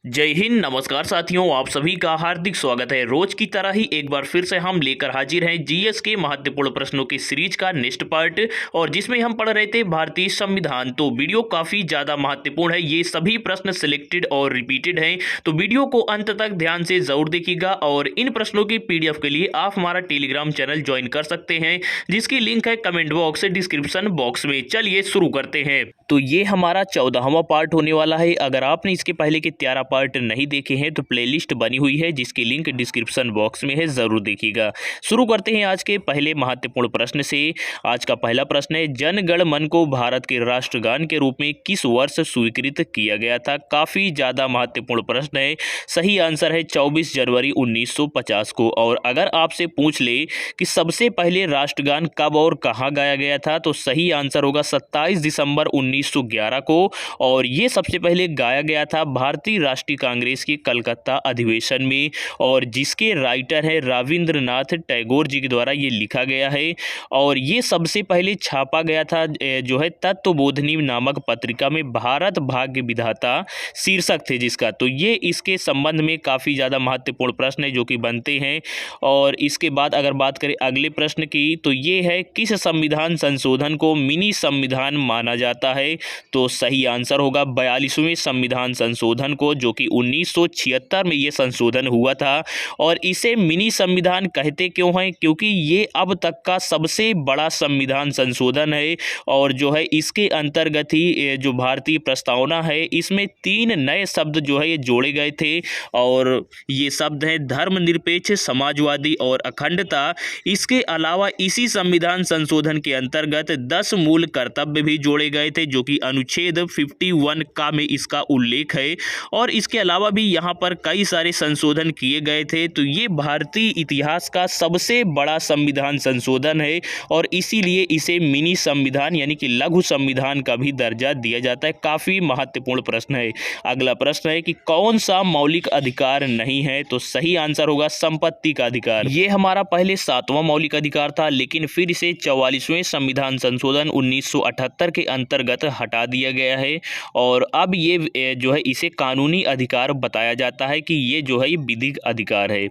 जय हिंद। नमस्कार साथियों, आप सभी का हार्दिक स्वागत है। रोज की तरह ही एक बार फिर से हम लेकर हाजिर हैं जीएस के महत्वपूर्ण प्रश्नों की सीरीज का नेक्स्ट पार्ट, और जिसमें हम पढ़ रहे थे भारतीय संविधान। तो वीडियो काफी ज्यादा महत्वपूर्ण है, ये सभी प्रश्न सिलेक्टेड और रिपीटेड हैं, तो वीडियो को अंत तक ध्यान से जरूर देखिएगा। और इन प्रश्नों की पीडीएफ के लिए आप हमारा टेलीग्राम चैनल ज्वाइन कर सकते हैं, जिसकी लिंक है कमेंट बॉक्स डिस्क्रिप्शन बॉक्स में। चलिए शुरू करते हैं। तो ये हमारा 14वां पार्ट होने वाला है। अगर आपने इसके पहले के 13 पार्ट नहीं देखे हैं तो प्लेलिस्ट बनी हुई है, जिसकी लिंक डिस्क्रिप्शन बॉक्स में है, जरूर देखिएगा। शुरू करते हैं आज के पहले महत्वपूर्ण प्रश्न से। आज का पहला प्रश्न है, जन गण मन को भारत के राष्ट्रगान के रूप में किस वर्ष स्वीकृत किया गया था? काफी ज्यादा महत्वपूर्ण प्रश्न है। सही आंसर है 24 जनवरी 1950 को। और अगर आपसे पूछ ले कि सबसे पहले राष्ट्रगान कब और कहां गाया गया था, तो सही आंसर होगा 27 दिसंबर 1911 को। और ये सबसे पहले गाया गया था भारतीय राष्ट्रीय कांग्रेस के कलकत्ता अधिवेशन में, और जिसके राइटर है रविंद्रनाथ टैगोर जी के द्वारा ये लिखा गया है। और ये सबसे पहले छापा गया था जो है तत्वबोधिनी नामक पत्रिका में। भारत भाग्य विधाता शीर्षक थे जिसका। तो ये इसके संबंध में काफ़ी ज़्यादा महत्वपूर्ण प्रश्न है जो कि बनते हैं। और इसके बाद अगर बात करें अगले प्रश्न की, तो ये है, किस संविधान संशोधन को मिनी संविधान माना जाता है? तो सही आंसर होगा 42वें संविधान संशोधन को, जो कि 1976 में ये संशोधन हुआ था। और इसे मिनी संविधान कहते क्यों हैं? क्योंकि ये अब तक का सबसे बड़ा संविधान संशोधन है। और जो है इसके अंतर्गत ही जो भारतीय प्रस्तावना है, इसमें 3 नए शब्द जो है ये जोड़े गए थे। और ये शब्द हैं धर्मनिरपेक्ष, समाजवादी और अखंडता। इसके अलावा इसी संविधान संशोधन के अंतर्गत 10 मूल कर्तव्य भी जोड़े गए थे, जो कि अनुच्छेद 51 का में इसका उल्लेख है। और इसके अलावा भी यहाँ पर कई सारे संशोधन किए गए थे। तो ये भारतीय इतिहास का सबसे बड़ा संविधान संशोधन है, और इसीलिए इसे मिनी संविधान यानी कि लघु संविधान का भी दर्जा दिया जाता है। काफी महत्वपूर्ण प्रश्न है। अगला प्रश्न है कि कौन सा मौलिक अधिकार नहीं है? तो सही आंसर होगा संपत्ति का अधिकार। ये हमारा पहले 7वां मौलिक अधिकार था, लेकिन फिर इसे 44वें संविधान संशोधन 1978 के अंतर्गत हटा दिया गया है। और अब ये जो है इसे कानूनी अधिकार बताया जाता है कि ये जो है विधिक अधिकार है,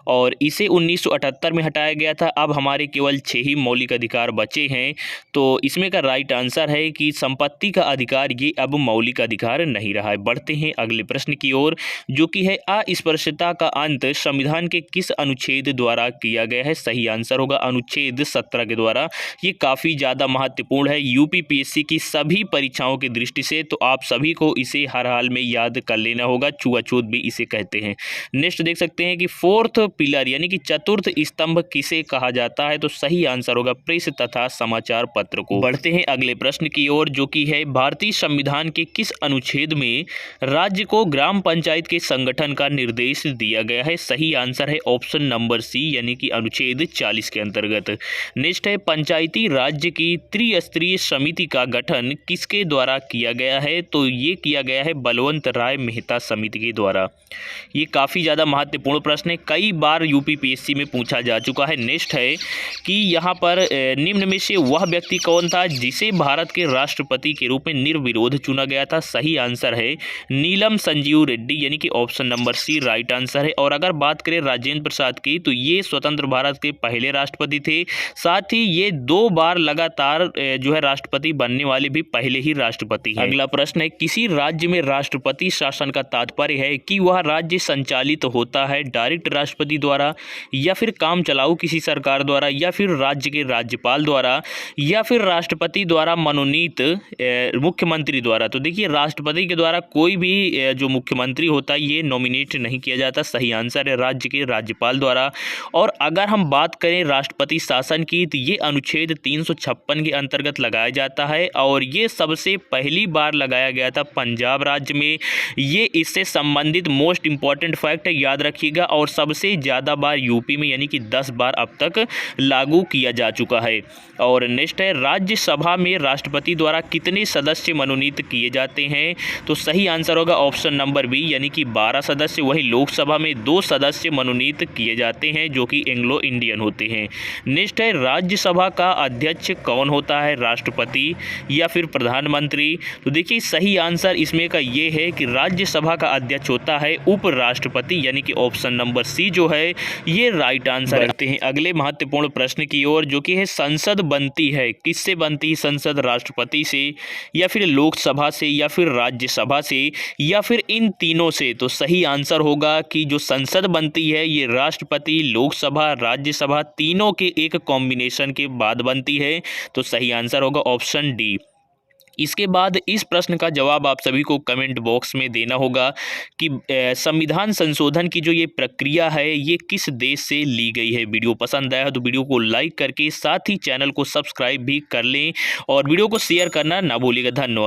और इसे 1978 में हटाया गया था। अब हमारे केवल 6 ही मौलिक अधिकार बचे हैं। तो इसमें का राइट आंसर है कि संपत्ति का अधिकार ये अब मौलिक अधिकार नहीं रहा है। बढ़ते हैं अगले प्रश्न की ओर, जो कि है, अस्पृश्यता का अंत संविधान के किस अनुच्छेद द्वारा किया गया है? सही आंसर होगा अनुच्छेद 17 के द्वारा। ये काफ़ी ज़्यादा महत्वपूर्ण है यूपीपीएससी की सभी परीक्षाओं की दृष्टि से, तो आप सभी को इसे हर हाल में याद कर लेना होगा। छुआछूत भी इसे कहते हैं। नेक्स्ट देख सकते हैं कि फोर्थ पिलर यानी कि चतुर्थ स्तंभ किसे कहा जाता है? तो सही आंसर होगा प्रेस तथा समाचार पत्र को। बढ़ते हैं अगले प्रश्न की ओर, जो कि है, भारतीय संविधान के किस अनुच्छेद में राज्य को ग्राम पंचायत के संगठन का निर्देश दिया गया है? सही आंसर है ऑप्शन नंबर सी यानी कि अनुच्छेद 40 के अंतर्गत। नेक्स्ट है, पंचायती राज्य की त्रिस्तरीय समिति का गठन किसके द्वारा किया गया है? तो ये किया गया है बलवंत राय मेहता समिति के द्वारा। ये काफ़ी ज़्यादा महत्वपूर्ण प्रश्न है, कई बार यूपीपीएससी में पूछा जा चुका है। नेक्स्ट है कि यहाँ पर निम्न में से वह व्यक्ति कौन था जिसे भारत के राष्ट्रपति के रूप में निर्विरोध चुना गया था? सही आंसर है नीलम संजीव रेड्डी यानी कि option number C right answer है। और अगर बात करें राजेंद्र प्रसाद की, तो ये स्वतंत्र भारत के पहले राष्ट्रपति थे। साथ ही ये 2 बार लगातार जो है राष्ट्रपति बनने वाले भी पहले ही राष्ट्रपति हैं। अगला प्रश्न है, किसी राज्य में राष्ट्रपति शासन का तात्पर्य है कि वह राज्य संचालित होता है डायरेक्ट राष्ट्रपति द्वारा, या फिर काम चलाऊ किसी सरकार द्वारा, या फिर राज्य के राज्यपाल द्वारा, या फिर राष्ट्रपति द्वारा मनोनीत मुख्यमंत्री द्वारा। तो देखिए, राष्ट्रपति के द्वारा कोई भी जो मुख्यमंत्री होता है ये नॉमिनेट नहीं किया जाता। सही आंसर है राज्य के राज्यपाल द्वारा। और अगर हम बात करें राष्ट्रपति शासन की, तो ये अनुच्छेद 356 के अंतर्गत लगाया जाता है, और ये सबसे पहली बार लगाया गया था पंजाब राज्य में। ये इससे संबंधित मोस्ट इंपॉर्टेंट फैक्ट है, याद रखिएगा। और सबसे ज़्यादा बार यूपी में यानी कि 10 बार अब तक लागू किया जा चुका है। और नेक्स्ट है, राज्यसभा में राष्ट्रपति द्वारा कितने सदस्य मनोनीत किए जाते हैं? तो सही आंसर होगा ऑप्शन नंबर बी यानी कि 12 सदस्य। वही लोकसभा में 2 सदस्य मनोनीत किए जाते हैं जो कि एंग्लो इंडियन होते हैं। नेक्स्ट है, राज्यसभा का अध्यक्ष कौन होता है? राष्ट्रपति या फिर प्रधानमंत्री? तो देखिए, सही आंसर इसमें का ये है कि राज्य राज्यसभा का अध्यक्ष होता है उपराष्ट्रपति, यानी कि ऑप्शन नंबर सी जो है ये राइट आंसर। बढ़ते हैं अगले महत्वपूर्ण प्रश्न की ओर, जो कि है संसद बनती है किससे बनती है संसद? राष्ट्रपति से, या फिर लोकसभा से, या फिर राज्यसभा से, या फिर इन तीनों से? तो सही आंसर होगा कि जो संसद बनती है ये राष्ट्रपति, लोकसभा, राज्यसभा तीनों के एक कॉम्बिनेशन के बाद बनती है। तो सही आंसर होगा ऑप्शन डी। इसके बाद इस प्रश्न का जवाब आप सभी को कमेंट बॉक्स में देना होगा कि संविधान संशोधन की जो ये प्रक्रिया है ये किस देश से ली गई है। वीडियो पसंद आया है तो वीडियो को लाइक करके साथ ही चैनल को सब्सक्राइब भी कर लें और वीडियो को शेयर करना ना भूलिएगा। धन्यवाद।